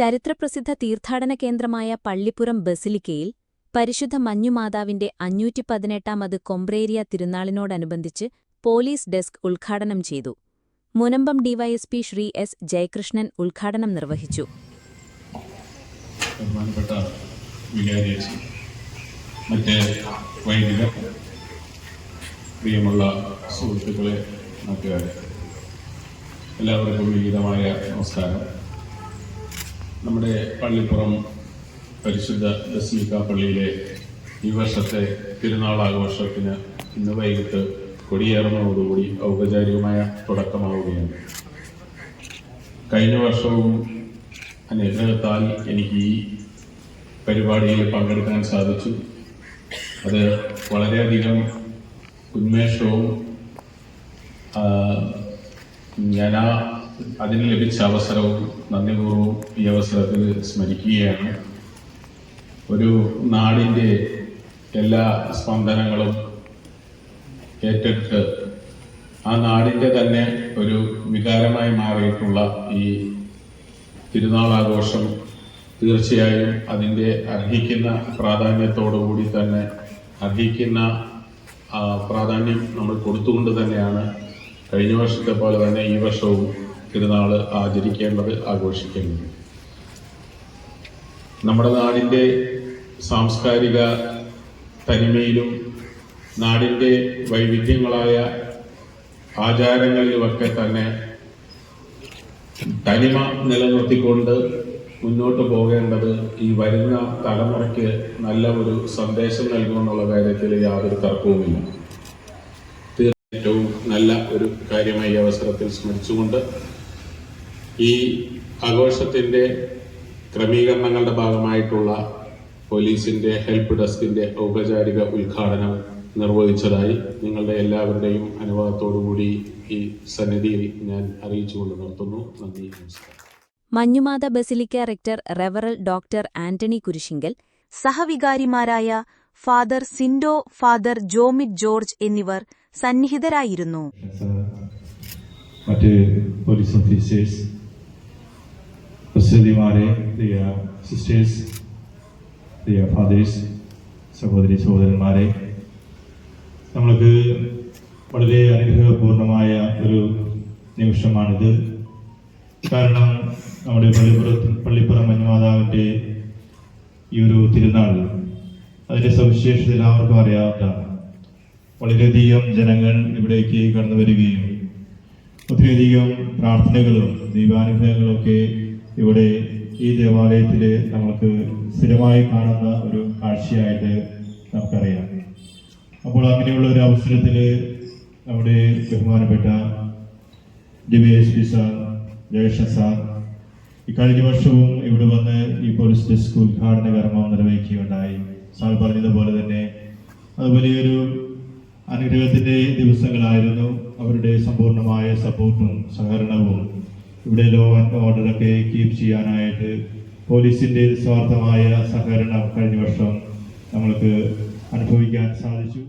ചരിത്രപ്രസിദ്ധ തീർത്ഥാടന കേന്ദ്രമായ പള്ളിപ്പുറം ബസിലിക്കയിൽ പരിശുദ്ധ മഞ്ഞുമാതാവിന്റെ 518ാമത് കൊമ്പ്രേരിയ തിരുനാളിനോടനുബന്ധിച്ച് പോലീസ് ഡെസ്ക് ഉദ്ഘാടനം ചെയ്തു. മുനമ്പം ഡിവൈഎസ്പി ശ്രീ എസ് ജയകൃഷ്ണൻ ഉദ്ഘാടനം നിർവഹിച്ചു. ബഹുമാനപ്പെട്ട വികാരിയച്ഛൻ, മറ്റ് വൈദികർ, പ്രിയമുള്ള സുഹൃത്തുക്കളെ, നാട്ടുകാരെ, എല്ലാവർക്കും വിനീതമായ നമസ്കാരം. നമ്മുടെ പള്ളിപ്പുറം പരിശുദ്ധ ബസിലിക്ക പള്ളിയിലെ ഈ വർഷത്തെ തിരുനാളാഘോഷത്തിന് ഇന്ന് വൈകിട്ട് കൊടിയേറുന്നതോടുകൂടി ഔപചാരികമായ തുടക്കമാവുകയാണ്. കഴിഞ്ഞ വർഷവും അനുഗ്രഹത്താൽ എനിക്ക് ഈ പരിപാടിയിൽ പങ്കെടുക്കാൻ സാധിച്ചു. അത് വളരെയധികം ഉന്മേഷവും ഞാൻ അതിന് ലഭിച്ച അവസരവും നന്ദിപൂർവ്വം ഈ അവസരത്തിൽ സ്മരിക്കുകയാണ്. ഒരു നാടിൻ്റെ എല്ലാ സ്പന്ദനങ്ങളും ഏറ്റെടുത്ത് ആ നാടിൻ്റെ തന്നെ ഒരു വികാരമായി മാറിയിട്ടുള്ള ഈ തിരുനാളാഘോഷം തീർച്ചയായും അതിൻ്റെ അർഹിക്കുന്ന പ്രാധാന്യത്തോടുകൂടി തന്നെ അർഹിക്കുന്ന പ്രാധാന്യം നമ്മൾ കൊടുത്തുകൊണ്ട് തന്നെയാണ് കഴിഞ്ഞ വർഷത്തെ പോലെ തന്നെ ഈ വർഷവും തിരുനാൾ ആചരിക്കേണ്ടത്, ആഘോഷിക്കേണ്ടത്. നമ്മുടെ നാടിൻ്റെ സാംസ്കാരിക തനിമയിലും നാടിൻ്റെ വൈവിധ്യങ്ങളായ ആചാരങ്ങളിലുമൊക്കെ തന്നെ തനിമ നിലനിർത്തിക്കൊണ്ട് മുന്നോട്ട് പോകേണ്ടത് ഈ വരുന്ന തലമുറയ്ക്ക് നല്ല ഒരു സന്ദേശം നൽകുമെന്നുള്ള കാര്യത്തിൽ യാതൊരു തർക്കവുമില്ല. ഏറ്റവും നല്ല ഒരു കാര്യമായി അവസരത്തിൽ സ്മരിച്ചുകൊണ്ട് ഈ ആഘോഷത്തിൻ്റെ ക്രമീകരണങ്ങളുടെ ഭാഗമായിട്ടുള്ള പോലീസിന്റെ ഹെൽപ്പ് ഡെസ്കിന്റെ ഔപചാരിക ഉദ്ഘാടനം നിർവഹിച്ചതായി നിങ്ങളുടെ എല്ലാവരുടെയും അനുവാദത്തോടുകൂടി ഈ സന്നിധിയിൽ ഞാൻ അറിയിച്ചുകൊണ്ട് നിർത്തുന്നു. നന്ദി, നമസ്കാരം. മഞ്ഞുമാത ബസിലിക്ക റെക്ടർ റെവറൽ ഡോക്ടർ ആന്റണി കുരിശിങ്കൽ, സഹവികാരിമാരായ ഫാദർ സിൻഡോ, ഫാദർ ജോമിറ്റ് ജോർജ് എന്നിവർ സന്നിഹിതരായിരുന്നു. മറ്റ് പോലീസ് ഓഫീസേഴ്സ്, സിസ്റ്റേഴ്സ്, ഫാദേഴ്സ്, സഹോദരി സഹോദരന്മാരെ, നമ്മൾക്ക് വളരെ അനുഗ്രഹപൂർണമായ ഒരു നിമിഷമാണിത്. കാരണം നമ്മുടെ പള്ളിപ്പുറം മഞ്ഞുമാതാവിൻ്റെ ഈ ഒരു തിരുനാൾ, അതിൻ്റെ സവിശേഷത എല്ലാവർക്കും അറിയാവുന്നതാണ്. വളരെയധികം ജനങ്ങൾ ഇവിടേക്ക് കടന്നു വരികയും ഒത്തിരിയധികം പ്രാർത്ഥനകളും ദൈവാനുഗ്രഹങ്ങളും ഒക്കെ ഇവിടെ ഈ ദേവാലയത്തിൽ നമുക്ക് സ്ഥിരമായി കാണുന്ന ഒരു കാഴ്ചയായിട്ട് നമുക്കറിയാം. അപ്പോൾ അങ്ങനെയുള്ള ഒരു അവസരത്തിൽ നമ്മുടെ ബഹുമാനപ്പെട്ട ഡിവൈഎസ്പി സാർ, ജയകൃഷ്ണൻ സാർ ഇക്കഴിഞ്ഞ വർഷവും ഇവിടെ വന്ന് ഈ പോലീസ് ഡെസ്ക് ഉദ്ഘാടന കർമ്മം നിർവഹിക്കുകയുണ്ടായി. സാർ പറഞ്ഞതുപോലെ തന്നെ അത് വലിയൊരു അനുഗ്രഹത്തിൻ്റെ ദിവസങ്ങളായിരുന്നു. അവരുടെ സമ്പൂർണമായ സപ്പോർട്ടും സഹകരണവും ഇവിടെ ലോ ആൻഡ് ഓർഡറൊക്കെ കീപ്പ് ചെയ്യാനായിട്ട് പോലീസിൻ്റെ സ്വാർത്ഥമായ സഹകരണം കഴിഞ്ഞ വർഷം നമ്മൾക്ക് അനുഭവിക്കാൻ സാധിച്ചു.